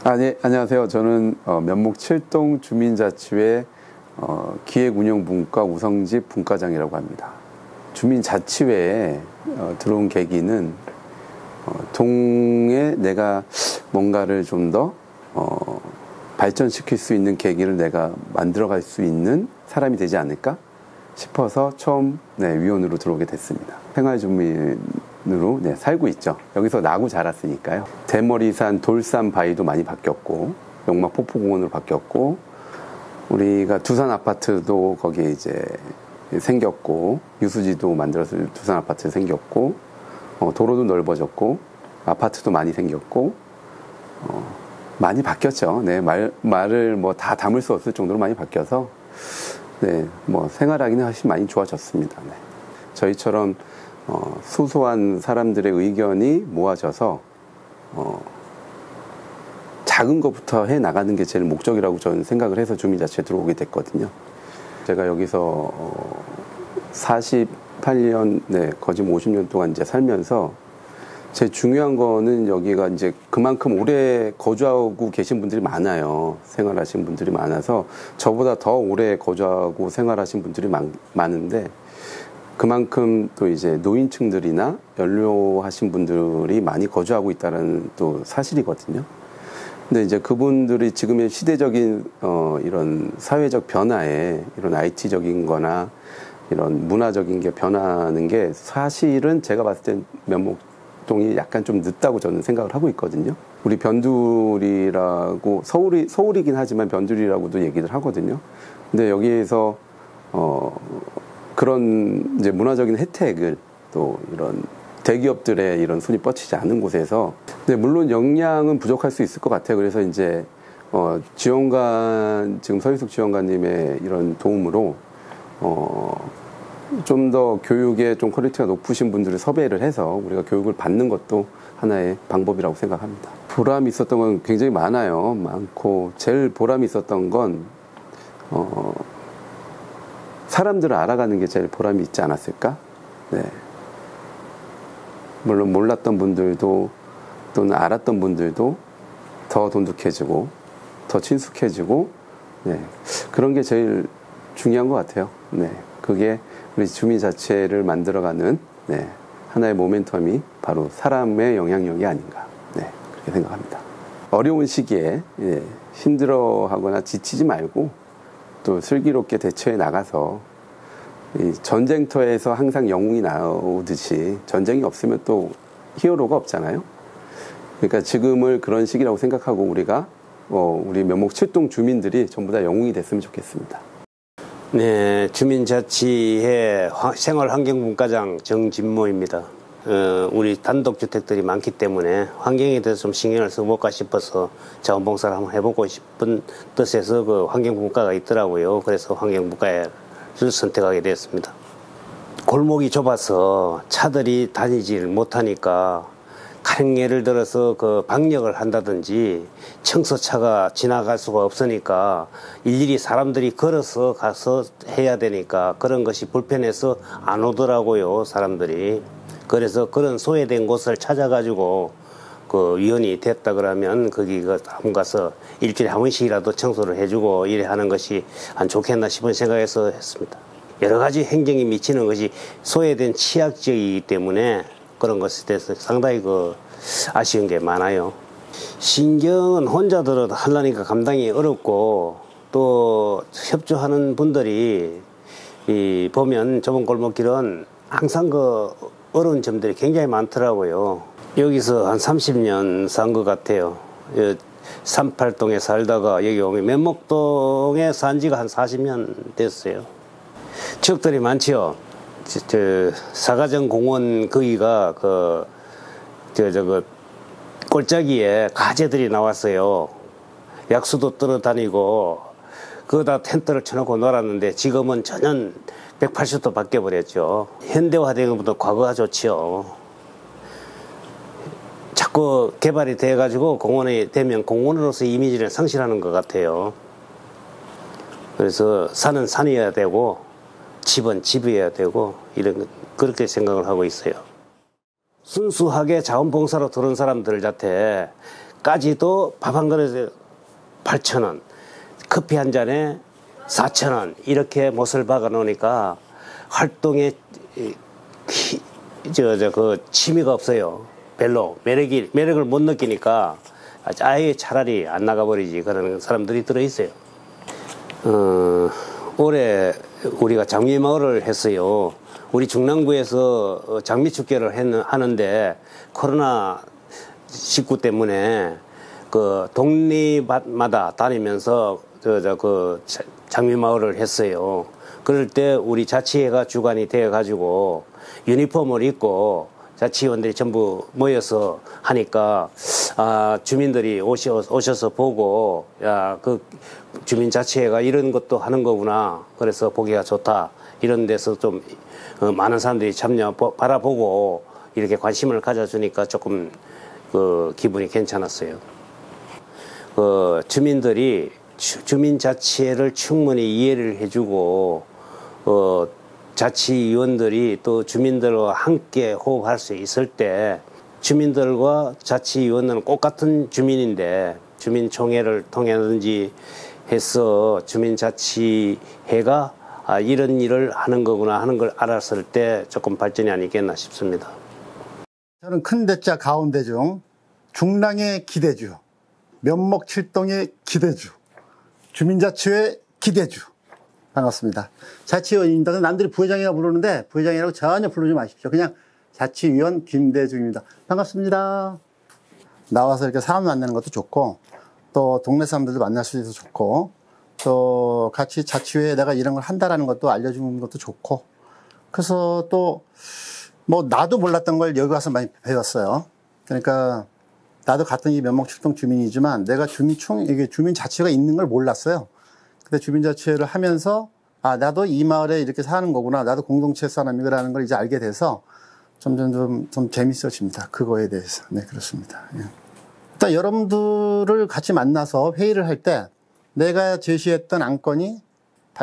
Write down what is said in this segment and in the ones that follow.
네, 안녕하세요. 저는 면목 7동 주민자치회 기획운영분과 우성집 분과장이라고 합니다. 주민자치회에 들어온 계기는 동에 내가 뭔가를 좀 더 발전시킬 수 있는 계기를 내가 만들어갈 수 있는 사람이 되지 않을까 싶어서 처음 위원으로 들어오게 됐습니다. 생활주민으로 살고 있죠. 여기서 나고 자랐으니까요. 대머리산 돌산 바위도 많이 바뀌었고, 용막 폭포공원으로 바뀌었고, 우리가 두산 아파트도 거기에 이제 생겼고, 유수지도 만들어서 두산 아파트 생겼고, 도로도 넓어졌고, 아파트도 많이 생겼고, 많이 바뀌었죠. 말을 뭐 다 담을 수 없을 정도로 많이 바뀌어서, 뭐 생활하기는 훨씬 많이 좋아졌습니다. 저희처럼 소소한 사람들의 의견이 모아져서 작은 것부터 해 나가는 게 제일 목적이라고 저는 생각을 해서 주민자치에 들어오게 됐거든요. 제가 여기서 48년, 거의 50년 동안 이제 살면서 제일 중요한 거는 여기가 이제 그만큼 오래 거주하고 계신 분들이 많아요. 생활하신 분들이 많아서 저보다 더 오래 거주하고 생활하신 분들이 많은데 그만큼 또 이제 노인층들이나 연료하신 분들이 많이 거주하고 있다는 또 사실이거든요. 근데 이제 그분들이 지금의 시대적인 이런 사회적 변화에 이런 IT적인 거나 이런 문화적인 게 변하는 게 사실은 제가 봤을 땐 면목동이 약간 좀 늦다고 저는 생각을 하고 있거든요. 우리 변두리라고 서울이긴 하지만 변두리라고도 얘기를 하거든요. 근데 여기에서 그런 이제 문화적인 혜택을 또 이런 대기업들의 이런 손이 뻗치지 않은 곳에서, 근데 물론 역량은 부족할 수 있을 것 같아요. 그래서 이제 지원관, 지금 서희숙 지원관님의 이런 도움으로 좀 더 교육에 좀 퀄리티가 높으신 분들을 섭외를 해서 우리가 교육을 받는 것도 하나의 방법이라고 생각합니다. 보람이 있었던 건 굉장히 많고, 제일 보람이 있었던 건 사람들을 알아가는 게 제일 보람이 있지 않았을까? 물론 몰랐던 분들도 또는 알았던 분들도 더 돈독해지고 더 친숙해지고, 그런 게 제일 중요한 것 같아요. 그게 우리 주민자치회를 만들어가는 하나의 모멘텀이 바로 사람의 영향력이 아닌가, 그렇게 생각합니다. 어려운 시기에 힘들어하거나 지치지 말고 또 슬기롭게 대처해 나가서, 이 전쟁터에서 항상 영웅이 나오듯이 전쟁이 없으면 또 히어로가 없잖아요. 그러니까 지금을 그런 시기라고 생각하고 우리가 우리 면목 7동 주민들이 전부 다 영웅이 됐으면 좋겠습니다. 네, 주민자치회 생활환경분과장 정진모입니다. 우리 단독주택들이 많기 때문에 환경에 대해서 좀 신경을 써볼까 싶어서 자원봉사를 한번 해보고 싶은 뜻에서 그 환경분과가 있더라고요. 그래서 환경분과를 선택하게 되었습니다. 골목이 좁아서 차들이 다니질 못하니까, 가령 예를 들어서 그 방역을 한다든지 청소차가 지나갈 수가 없으니까 일일이 사람들이 걸어서 가서 해야 되니까 그런 것이 불편해서 안 오더라고요, 사람들이. 그래서 그런 소외된 곳을 찾아가지고 그 위원이 됐다 그러면 거기 한번 가서 일주일에 한 번씩이라도 청소를 해주고 이래 하는 것이 안 좋겠나 싶은 생각에서 했습니다. 여러 가지 행정이 미치는 것이 소외된 취약지역이기 때문에 그런 것에 대해서 상당히 아쉬운 게 많아요. 신경은 혼자 하려니까 감당이 어렵고, 또 협조하는 분들이 보면 좁은 골목길은 항상 어려운 점들이 굉장히 많더라고요. 여기서 한 30년 산 것 같아요. 38동에 살다가 여기 오면 면목동에 산 지가 한 40년 됐어요. 추억들이 많죠. 사가정 공원 거기가 골짜기에 가재들이 나왔어요. 약수도 떨어다니고 거기다 텐트를 쳐놓고 놀았는데 지금은 전혀 180도 바뀌어버렸죠. 현대화된 것보다 과거가 좋지요. 자꾸 개발이 돼가지고 공원이 되면 공원으로서 이미지를 상실하는 것 같아요. 그래서 산은 산이어야 되고 집은 집이어야 되고 그렇게 생각을 하고 있어요. 순수하게 자원봉사로 들어온 사람들한테 까지도 밥 한 그릇에 8,000원, 커피 한 잔에 4,000원 이렇게 못을 박아 놓으니까 활동에 그 취미가 없어요. 별로 매력을 못 느끼니까 아예 차라리 안 나가버리지 그러는 사람들이 들어 있어요. 올해 우리가 장미마을을 했어요. 우리 중랑구에서 장미축제를 하는데 코로나19 때문에 그 동리마다 다니면서 그 장미마을을 했어요. 그럴 때 우리 자치회가 주관이 되어 가지고 유니폼을 입고 자치위원들이 전부 모여서 하니까 주민들이 오셔서 보고 그 주민자치회가 이런 것도 하는 거구나. 그래서 보기가 좋다. 이런 데서 좀 많은 사람들이 바라보고 이렇게 관심을 가져주니까 조금 그 기분이 괜찮았어요. 주민들이 주민자치회를 충분히 이해를 해주고 자치위원들이 또 주민들과 함께 호흡할 수 있을 때 주민들과 자치위원들은 똑같은 주민인데 주민총회를 통하든지 해서 주민자치회가 이런 일을 하는 거구나 하는 걸 알았을 때 조금 발전이 아니겠나 싶습니다. 저는 큰 대자 가운데 중 중랑의 기대주, 면목칠동의 기대주, 주민자치회 기대주. 반갑습니다. 자치위원입니다. 남들이 부회장이라고 부르는데 부회장이라고 전혀 부르지 마십시오. 그냥 자치위원 김대중입니다. 반갑습니다. 나와서 이렇게 사람 만나는 것도 좋고 또 동네 사람들도 만날 수 있어서 좋고 또 같이 자치회에 내가 이런 걸 한다라는 것도 알려주는 것도 좋고 그래서 또 뭐 나도 몰랐던 걸 여기 와서 많이 배웠어요. 그러니까 나도 같은 이 면목칠동 주민이지만 내가 이게 주민자치회가 있는 걸 몰랐어요. 근데 주민자치회를 하면서 나도 이 마을에 이렇게 사는 거구나. 나도 공동체 사람이라는 걸 이제 알게 돼서 점점 좀 재밌어집니다. 그거에 대해서. 네, 그렇습니다. 예. 일단 여러분들을 같이 만나서 회의를 할 때 내가 제시했던 안건이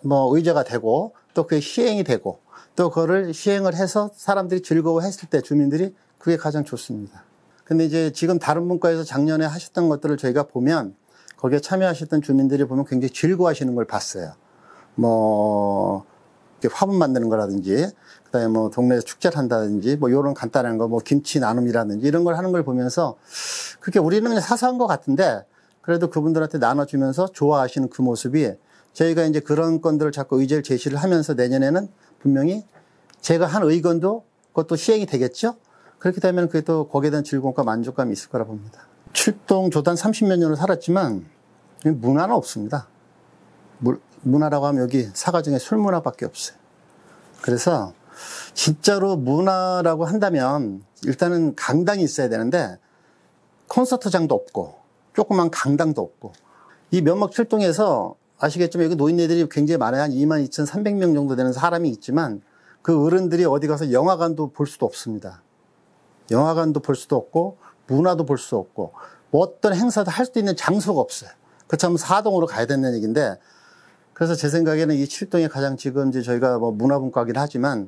의제가 되고 또 그게 시행이 되고 또 그거를 시행을 해서 사람들이 즐거워했을 때 주민들이 그게 가장 좋습니다. 근데 이제 지금 다른 문과에서 작년에 하셨던 것들을 저희가 보면 거기에 참여하셨던 주민들이 보면 굉장히 즐거워하시는 걸 봤어요. 이렇게 화분 만드는 거라든지, 그 다음에 동네에서 축제를 한다든지, 요런 간단한 거, 김치 나눔이라든지 이런 걸 하는 걸 보면서 그게 우리는 그냥 사소한 것 같은데 그래도 그분들한테 나눠주면서 좋아하시는 그 모습이 저희가 이제 그런 건들을 자꾸 의제를 제시를 하면서 내년에는 분명히 제가 한 의견도 그것도 시행이 되겠죠? 그렇게 되면 그게 또 거기에 대한 즐거움과 만족감이 있을 거라 봅니다. 칠동 조단 30몇 년을 살았지만 문화는 없습니다. 문화라고 하면 여기 사가 중에 술 문화밖에 없어요. 그래서 진짜로 문화라고 한다면 일단은 강당이 있어야 되는데 콘서트장도 없고 조그만 강당도 없고 이 면목칠동에서 아시겠지만 여기 노인네들이 굉장히 많아요. 한 22,300명 정도 되는 사람이 있지만 그 어른들이 어디 가서 영화관도 볼 수도 없습니다. 영화관도 볼 수도 없고 문화도 볼 수 없고 어떤 행사도 할 수 있는 장소가 없어요. 그렇다면 사동으로 가야 된다는 얘기인데 그래서 제 생각에는 이 칠동에 가장 지금 이제 저희가 문화분과긴 하지만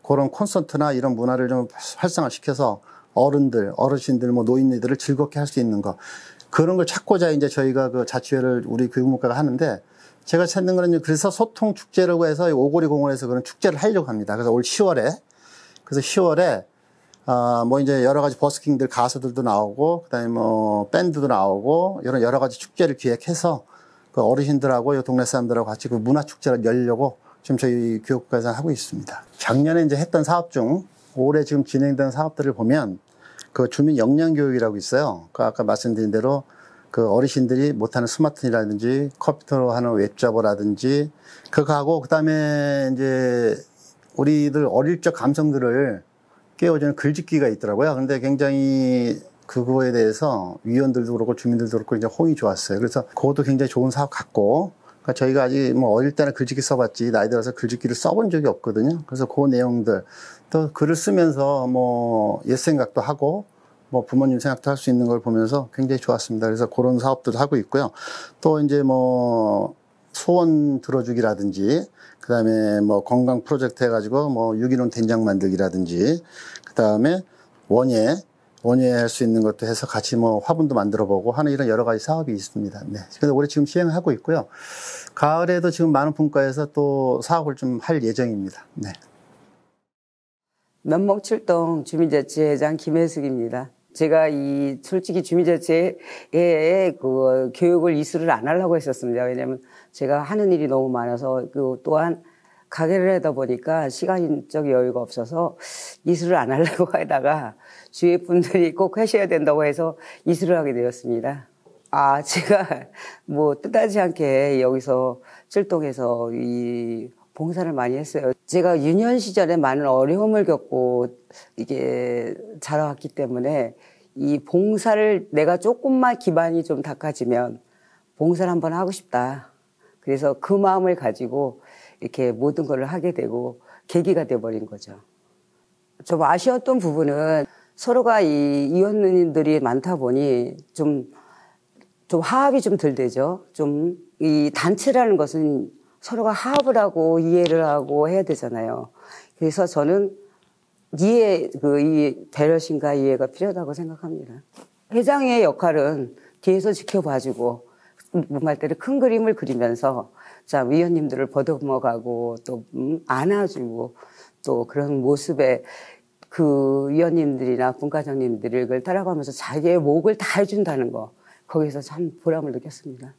그런 콘서트나 이런 문화를 좀 활성화시켜서 어르신들, 노인네들을 즐겁게 할 수 있는 거 그런 걸 찾고자 이제 저희가 그 자치회를 우리 교육문과가 하는데 제가 찾는 거는 그래서 소통 축제라고 해서 오고리 공원에서 그런 축제를 하려고 합니다. 그래서 올 10월에 이제 여러 가지 버스킹들 가수들도 나오고 그다음에 밴드도 나오고 이런 여러 가지 축제를 기획해서 그 어르신들하고 동네 사람들하고 같이 그 문화 축제를 열려고 지금 저희 교육과에서 하고 있습니다. 작년에 이제 했던 사업 중 올해 지금 진행된 사업들을 보면 그 주민 역량 교육이라고 있어요. 그 아까 말씀드린 대로 그 어르신들이 못하는 스마트폰이라든지 컴퓨터로 하는 웹자보라든지 그거 하고 그다음에 이제 우리들 어릴 적 감성들을 깨워주는 글짓기가 있더라고요. 근데 굉장히 그거에 대해서 위원들도 그렇고 주민들도 그렇고 이제 호응이 좋았어요. 그래서 그것도 굉장히 좋은 사업 같고, 그러니까 저희가 아직 어릴 때는 글짓기 써봤지 나이 들어서 글짓기를 써본 적이 없거든요. 그래서 그 내용들 또 글을 쓰면서 옛 생각도 하고 부모님 생각도 할 수 있는 걸 보면서 굉장히 좋았습니다. 그래서 그런 사업들도 하고 있고요. 또 이제 소원 들어주기라든지 그다음에 건강 프로젝트 해가지고 유기농 된장 만들기라든지 그다음에 원예 논의할 수 있는 것도 해서 같이 뭐 화분도 만들어보고 하는 이런 여러 가지 사업이 있습니다. 네. 그래서 올해 지금 시행하고 있고요. 가을에도 지금 많은 분과에서 또 사업을 좀 할 예정입니다. 네. 면목칠동 주민자치회장 김혜숙입니다. 제가 솔직히 주민자치회에 그 교육을 이수를 안 하려고 했었습니다. 왜냐면 제가 하는 일이 너무 많아서 또한 가게를 하다 보니까 시간적 여유가 없어서 이수를 안 하려고 하다가 주위 분들이 꼭 하셔야 된다고 해서 이수를 하게 되었습니다. 제가 뭐 뜻하지 않게 여기서 칠동에서 이 봉사를 많이 했어요. 제가 유년 시절에 많은 어려움을 겪고 이게 자라왔기 때문에 이 봉사를 내가 조금만 기반이 좀 닦아지면 봉사를 한번 하고 싶다. 그래서 그 마음을 가지고 이렇게 모든 걸 하게 되고 계기가 돼버린 거죠. 좀 아쉬웠던 부분은 서로가 이 위원님들이 많다 보니 좀 화합이 좀 덜 되죠. 좀 이 단체라는 것은 서로가 화합을 하고 이해를 하고 해야 되잖아요. 그래서 저는 이 배려심과 이해가 필요하다고 생각합니다. 회장의 역할은 뒤에서 지켜봐주고 말 대로 큰 그림을 그리면서 자 위원님들을 보듬어가고 또 안아주고 또 그런 모습에 그 위원님들이나 분과장님들을 따라가면서 자기의 몫을 다 해준다는 거 거기서 참 보람을 느꼈습니다.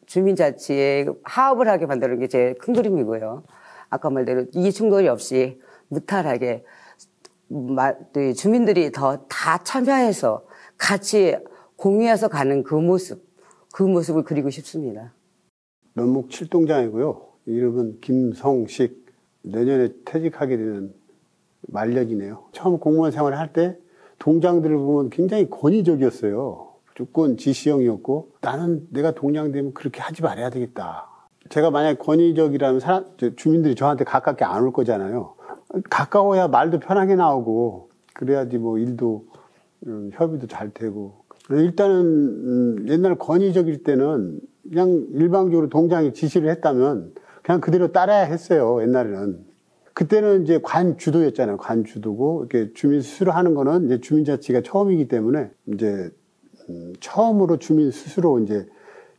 주민자치에 화합을 하게 만드는 게 제 큰 그림이고요. 아까 말대로 이해충돌이 없이 무탈하게 주민들이 다 참여해서 같이 공유해서 가는 그 모습을 그리고 싶습니다. 면목칠동장이고요. 이름은 김성식. 내년에 퇴직하게 되는 만력이네요. 처음 공무원 생활을 할 때 동장들을 보면 굉장히 권위적이었어요. 무조건 지시형이었고 나는 내가 동장 되면 그렇게 하지 말아야 되겠다. 제가 만약에 권위적이라면 주민들이 저한테 가깝게 안 올 거잖아요. 가까워야 말도 편하게 나오고 그래야지 뭐 일도 협의도 잘 되고. 일단은 옛날 권위적일 때는 그냥 일방적으로 동장이 지시를 했다면 그냥 그대로 따라야 했어요. 옛날에는. 그때는 이제 관주도였잖아요. 관주도고 이렇게 주민 스스로 하는 거는 이제 주민자치가 처음이기 때문에 이제 처음으로 주민 스스로 이제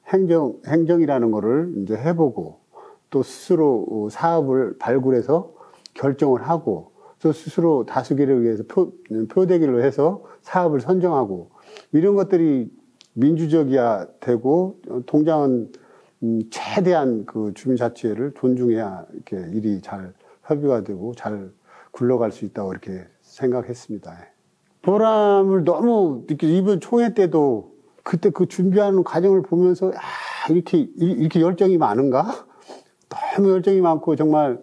행정이라는 거를 이제 해보고 또 스스로 사업을 발굴해서 결정을 하고 또 스스로 다수결에 의해서 표대기로 해서 사업을 선정하고 이런 것들이 민주적이야 되고 동장은 최대한 그 주민자치회를 존중해야 이렇게 일이 잘 협의가 되고 잘 굴러갈 수 있다고 이렇게 생각했습니다. 보람을 너무 느끼죠. 이번 총회 때도 그때 그 준비하는 과정을 보면서 이렇게 열정이 많은가? 너무 열정이 많고 정말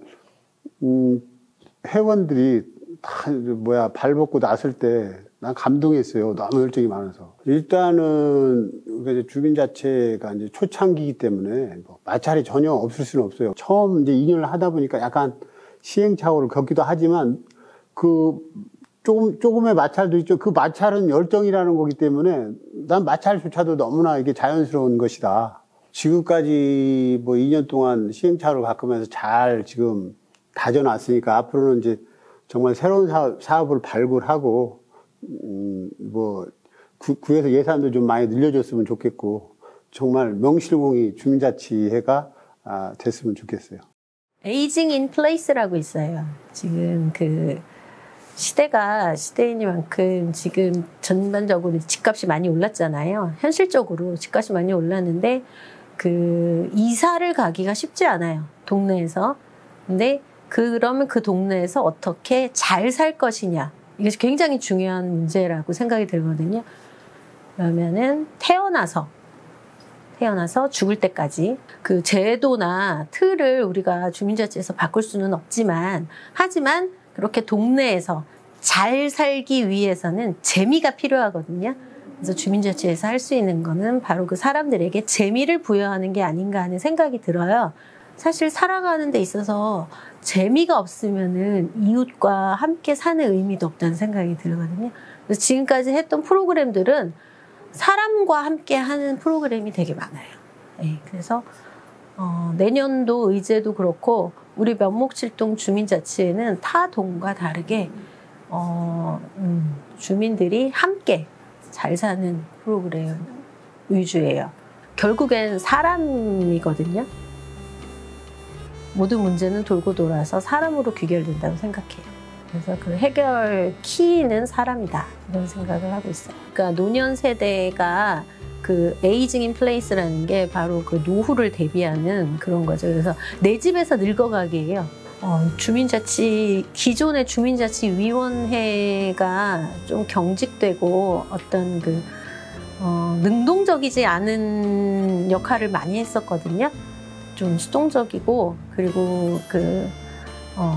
회원들이 다 발벗고 나설 때 난 감동했어요. 너무 열정이 많아서. 일단은 이제 주민자체가 이제 초창기이기 때문에 마찰이 전혀 없을 수는 없어요. 처음 이제 2년을 하다 보니까 약간 시행착오를 겪기도 하지만 조금의 마찰도 있죠. 그 마찰은 열정이라는 거기 때문에 난 마찰조차도 너무나 이게 자연스러운 것이다. 지금까지 뭐 2년 동안 시행착오를 겪으면서 잘 지금 다져놨으니까 앞으로는 이제 정말 새로운 사업을 발굴하고 구에서 예산도 좀 많이 늘려줬으면 좋겠고 정말 명실공히 주민자치회가 됐으면 좋겠어요. 에이징 인 플레이스라고 있어요. 지금 그 시대이니만큼 지금 전반적으로 집값이 많이 올랐잖아요. 현실적으로 집값이 많이 올랐는데 그 이사를 가기가 쉽지 않아요. 동네에서. 근데 그러면 그 동네에서 어떻게 잘 살 것이냐. 이것이 굉장히 중요한 문제라고 생각이 들거든요. 그러면은 태어나서 죽을 때까지 그 제도나 틀을 우리가 주민자치에서 바꿀 수는 없지만 하지만 그렇게 동네에서 잘 살기 위해서는 재미가 필요하거든요. 그래서 주민자치에서 할 수 있는 거는 바로 그 사람들에게 재미를 부여하는 게 아닌가 하는 생각이 들어요. 사실 살아가는 데 있어서 재미가 없으면은 이웃과 함께 사는 의미도 없다는 생각이 들거든요. 그래서 지금까지 했던 프로그램들은 사람과 함께 하는 프로그램이 되게 많아요. 네, 그래서 내년도 의제도 그렇고 우리 면목칠동 주민자치회는 타 동과 다르게 주민들이 함께 잘 사는 프로그램 위주예요. 결국엔 사람이거든요. 모든 문제는 돌고 돌아서 사람으로 귀결된다고 생각해요. 그래서 그 해결 키는 사람이다 이런 생각을 하고 있어요. 그러니까 노년 세대가 그 에이징 인 플레이스라는 게 바로 그 노후를 대비하는 그런 거죠. 그래서 내 집에서 늙어가기예요. 기존의 주민자치위원회가 좀 경직되고 어떤 그 능동적이지 않은 역할을 많이 했었거든요. 좀 수동적이고, 그리고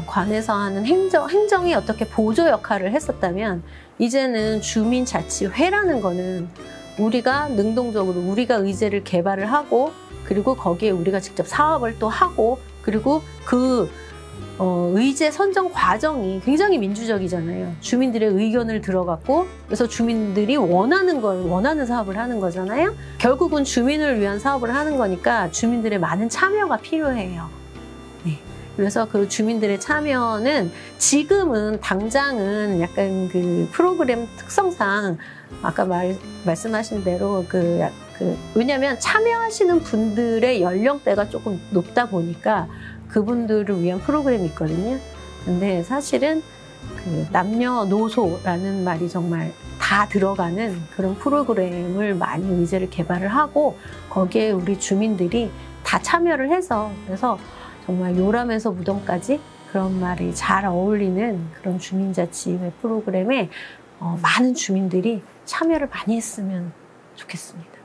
관에서 하는 행정이 어떻게 보조 역할을 했었다면, 이제는 주민자치회라는 거는 우리가 능동적으로 우리가 의제를 개발을 하고, 그리고 거기에 우리가 직접 사업을 또 하고, 그리고 의제 선정 과정이 굉장히 민주적이잖아요. 주민들의 의견을 들어갖고, 그래서 주민들이 원하는 사업을 하는 거잖아요. 결국은 주민을 위한 사업을 하는 거니까 주민들의 많은 참여가 필요해요. 네. 그래서 그 주민들의 참여는 지금은 당장은 약간 그 프로그램 특성상 아까 말씀하신 대로 왜냐면 참여하시는 분들의 연령대가 조금 높다 보니까 그분들을 위한 프로그램이 있거든요. 근데 사실은 그 남녀노소라는 말이 정말 다 들어가는 그런 프로그램을 많이 의제를 개발을 하고, 거기에 우리 주민들이 다 참여를 해서, 그래서 정말 요람에서 무덤까지 그런 말이 잘 어울리는 그런 주민자치회 프로그램에 많은 주민들이 참여를 많이 했으면 좋겠습니다.